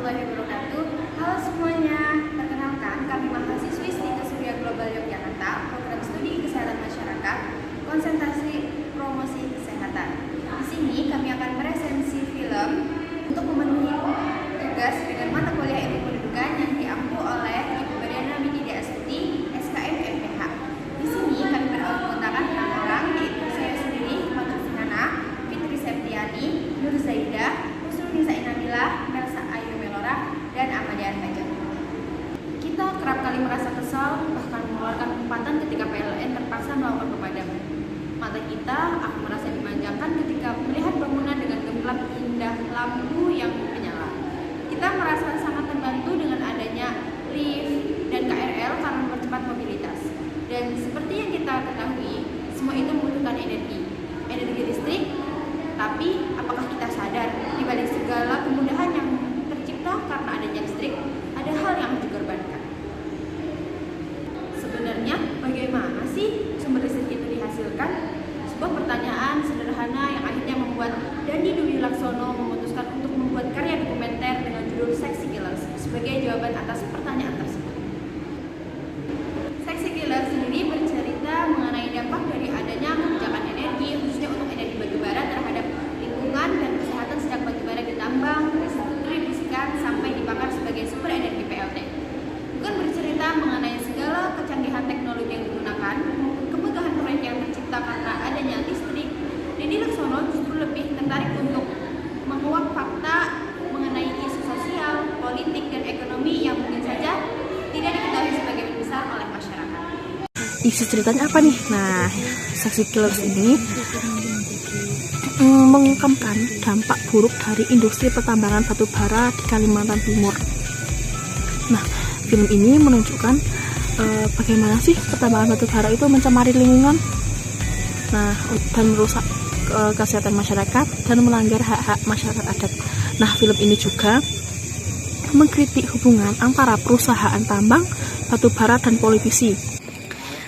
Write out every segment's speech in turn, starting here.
warahmatullahi wabarakatuh. Halo semuanya, perkenalkan kami mahasiswi Stika Surya Global Yogyakarta, program studi kesehatan masyarakat, konsentrasi promosi kesehatan. Di sini kami akan meresensi film untuk memenuhi tugas dengan mata kuliah ilmu pendidikan yang diampu oleh Ibu Mariana Widya Astuti, SKM FPH. Di sini kami beranggotakan 6 orang, yaitu saya sendiri, Fatul Finana, Fitri Septiani, Nur Zaidah, Nisa Inabila, Melsa Ayu Melora, dan Ahmadiyah Hajat. Kita kerap kali merasa kesal, bahkan mengeluarkan umpatan ketika PLN terpaksa melakukan pemadaman. Mata kita akan merasa dimanjakan ketika melihat bangunan dengan gemilang indah lampu yang menyala. Kita merasa sangat terbantu dengan adanya lift dan KRL karena mempercepat mobilitas. Dan seperti yang kita ketahui, semua itu membutuhkan energi listrik. Tapi apakah kita sadar di balik segala kemudahan yang tercipta karena adanya listrik, ada hal yang harus dikorbankan? Sebenarnya bagaimana sih sumber listrik itu dihasilkan? Sebuah pertanyaan sederhana yang akhirnya membuat Dandi Dwi Laksono memutuskan untuk membuat karya dokumenter dengan judul Sexy Killers sebagai jawaban atas pertanyaan tersebut. Sexy Killers sendiri bercerita mengenai dampak dari adanya kebijakan energi, khususnya untuk energi batubara terhadap lingkungan dan kesehatan sejak batubara ditambang, didistribusikan sampai dibakar sebagai sumber energi PLT. Bukan bercerita mengenai segala kecanggihan teknologi yang digunakan, kemegahan proyek yang tercipta karena adanya listrik. Dandi Laksono justru lebih tertarik untuk menguak fakta mengenai isu sosial, politik, dan ekonomi yang mungkin saja tidak diketahui sebagian besar oleh masyarakat. Isi ceritanya apa nih? Nah, Sexy Killers ini mengungkapkan dampak buruk dari industri pertambangan batu bara di Kalimantan Timur. Nah, film ini menunjukkan bagaimana sih pertambangan batu bara itu mencemari lingkungan, dan merusak kesehatan masyarakat dan melanggar hak-hak masyarakat adat. Nah, film ini juga mengkritik hubungan antara perusahaan tambang, batu bara, dan politisi.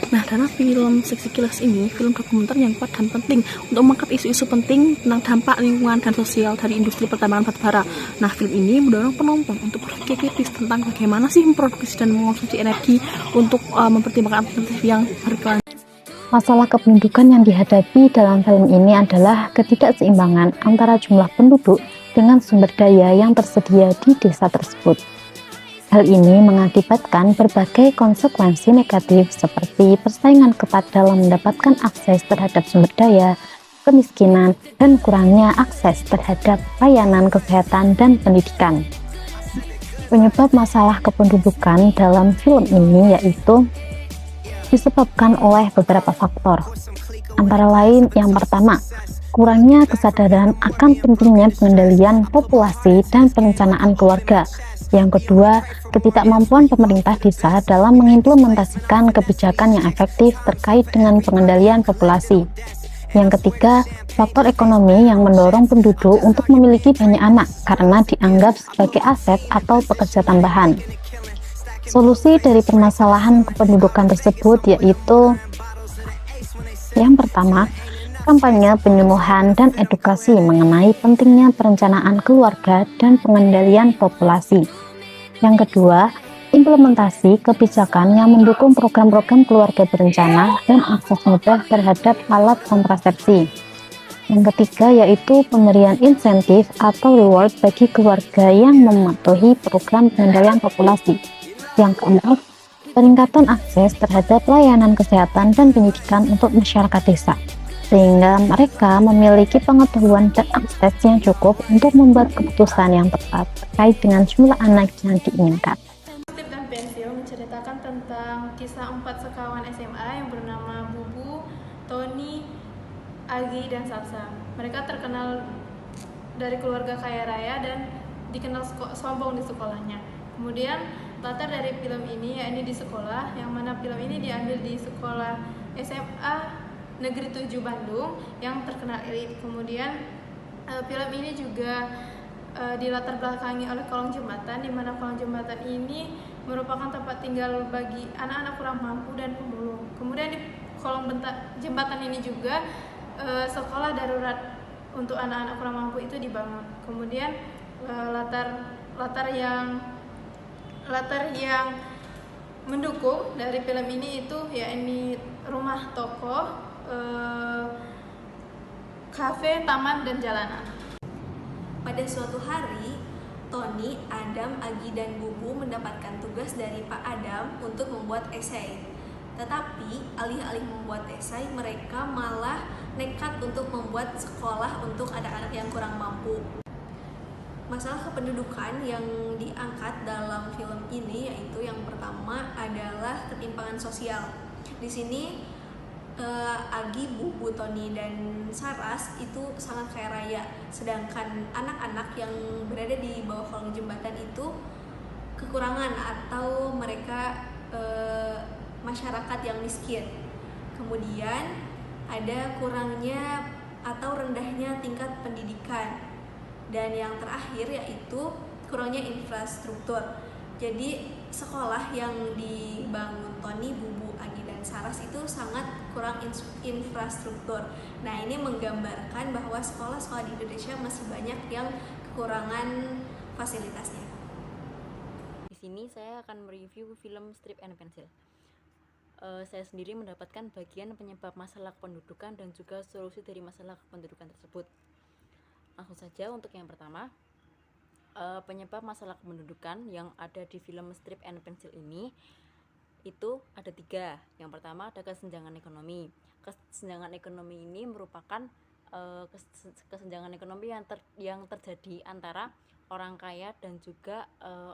Nah, dalam film Sexy Killers ini, film dokumenter yang kuat dan penting untuk mengangkat isu-isu penting tentang dampak lingkungan dan sosial dari industri pertambangan batubara. Nah, film ini mendorong penonton untuk berpikir kritis tentang bagaimana sih memproduksi dan mengonsumsi energi untuk mempertimbangkan alternatif yang berkelanjutan. Masalah kependudukan yang dihadapi dalam film ini adalah ketidakseimbangan antara jumlah penduduk dengan sumber daya yang tersedia di desa tersebut. Hal ini mengakibatkan berbagai konsekuensi negatif seperti persaingan ketat dalam mendapatkan akses terhadap sumber daya, kemiskinan, dan kurangnya akses terhadap layanan kesehatan dan pendidikan. Penyebab masalah kependudukan dalam film ini yaitu disebabkan oleh beberapa faktor. Antara lain, yang pertama, kurangnya kesadaran akan pentingnya pengendalian populasi dan perencanaan keluarga. Yang kedua, ketidakmampuan pemerintah desa dalam mengimplementasikan kebijakan yang efektif terkait dengan pengendalian populasi. Yang ketiga, faktor ekonomi yang mendorong penduduk untuk memiliki banyak anak karena dianggap sebagai aset atau pekerja tambahan. Solusi dari permasalahan kependudukan tersebut yaitu yang pertama, kampanye penyuluhan dan edukasi mengenai pentingnya perencanaan keluarga dan pengendalian populasi. Yang kedua, implementasi kebijakan yang mendukung program-program keluarga berencana dan akses mudah terhadap alat kontrasepsi. Yang ketiga yaitu pemberian insentif atau reward bagi keluarga yang mematuhi program pengendalian populasi. Yang keempat, peningkatan akses terhadap layanan kesehatan dan pendidikan untuk masyarakat desa, sehingga mereka memiliki pengetahuan dan akses yang cukup untuk membuat keputusan yang tepat terkait dengan jumlah anak yang diinginkan. Tip dan Pensil menceritakan tentang kisah 4 sekawan SMA yang bernama Bubu, Tony, Agi, dan Salsa. Mereka terkenal dari keluarga kaya raya dan dikenal sombong di sekolahnya. Kemudian latar dari film ini yakni di sekolah, yang mana film ini diambil di sekolah SMA Negeri 7 Bandung yang terkenal elit. Kemudian film ini juga dilatar belakangi oleh kolong jembatan, di mana kolong jembatan ini merupakan tempat tinggal bagi anak-anak kurang mampu dan pemulung. Kemudian di kolong jembatan ini juga sekolah darurat untuk anak-anak kurang mampu itu dibangun. Kemudian latar latar yang mendukung dari film ini itu yakni rumah tokoh, kafe, taman, dan jalanan. Pada suatu hari, Tony, Adam, Agi, dan Bubu mendapatkan tugas dari Pak Adam untuk membuat esai. Tetapi, alih-alih membuat esai, mereka malah nekat untuk membuat sekolah untuk anak-anak yang kurang mampu. Masalah kependudukan yang diangkat dalam film ini yaitu yang pertama adalah ketimpangan sosial. Di sini Agi, Bubu, Tony, dan Saras itu sangat kaya raya, sedangkan anak-anak yang berada di bawah kolong jembatan itu kekurangan atau mereka masyarakat yang miskin. Kemudian ada kurangnya atau rendahnya tingkat pendidikan, dan yang terakhir yaitu kurangnya infrastruktur. Jadi sekolah yang dibangun Tony, Bubu, Agi, dan Saras itu sangat kurang infrastruktur. Nah, ini menggambarkan bahwa sekolah-sekolah di Indonesia masih banyak yang kekurangan fasilitasnya. Di sini saya akan mereview film Strip and Pencil. Saya sendiri mendapatkan bagian penyebab masalah kependudukan dan juga solusi dari masalah kependudukan tersebut. Langsung saja untuk yang pertama, penyebab masalah kependudukan yang ada di film Strip and Pencil ini itu ada 3. Yang pertama ada kesenjangan ekonomi. Kesenjangan ekonomi ini merupakan kesenjangan ekonomi yang terjadi antara orang kaya dan juga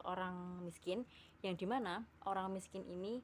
orang miskin, yang dimana orang miskin ini